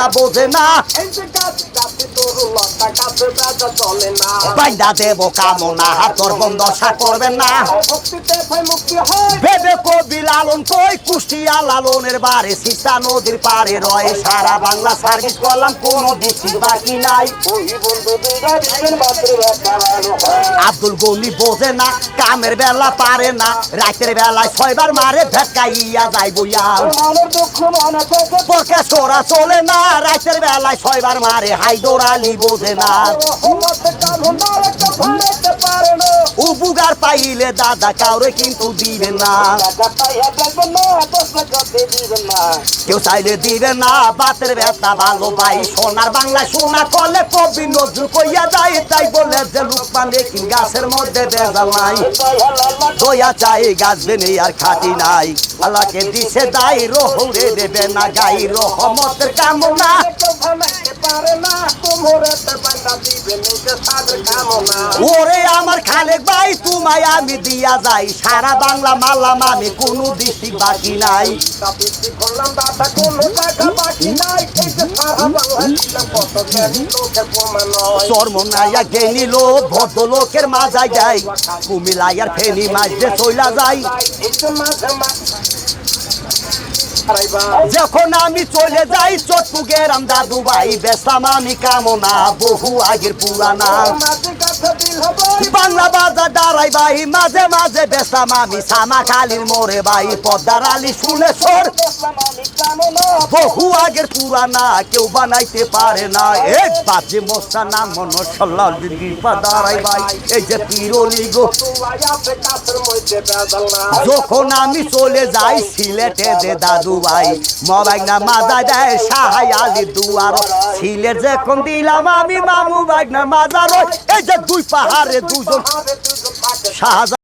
কইয়া বোঝে না বাইন্দা দেব কামনা তোর বন্ধ আশা করবেন না ভেবে কবি লালন কই কুষ্টিয়া লালনের বারে সিস্তা নদীর পারে রয়ে সারা বাংলা সার্ভিস করলাম কোনো ডিস্ট্রিক্ট বাকি নাই আব্দুল গনি বোঝে না কামের বেলা পারে না রাতের বেলায় 6 বার মারে ভেটকাইয়া যাই বইয়া পরকে সোরা চলে না রাতের বেলায় 6 বার মারে হায়দর আলী বোঝে না উপকার পাইলে দাদা কাউরে কিন্তু দিবে না কেউ চাইলে দিবে না বাতের ব্যথা ভালো ভাই সোনার বাংলা সোনা করলে কবি নজরুল কইয়া যায় তাই বলে যে লুকমান কি গাছের মধ্যে বেজাল নাই দয়া চাই গাছ বেনে আর খাটি নাই আল্লাহকে দিছে দাই রহরে দেবে না গাই রহমতের কামনা ওরে আমার খালেক ভাই তোমায় আমি দিয়া যাই সারা বাংলা মারলাম আমি কোনো ডিস্ট্রিক্ট বাকি নাই চরমনাইয়া গেনিল ভদ্রলোকের মাঝায় যাই কুমিলাইয়ার ফেনি মাঝে চইলা যাই যখন আমি চলে যাই চট্টগ্রাম দাদু ভাই বেসাম আমি কামনা বহু আগের পুরানা বাংলা বাজার দাঁড়াই ভাই মাঝে মাঝে বেসাম আমি সামা খালির মোড়ে ভাই পদ্মার আলী শুনে সর বহু আগের পুরানা কেউ বানাইতে পারে না এই বাজে মোস্তা নাম মনসল্লাহ দাঁড়াই ভাই এই যে পিরলি গো যখন আমি চলে যাই সিলেটে দে দাদু ভাই মোবাইল না মাজা দেয় সাহাই আলী দুয়ার সিলেট যখন দিলাম আমি মামু বাইক না মাজার এই যে 2 পাহাড়ে 2 জন শাহজাহান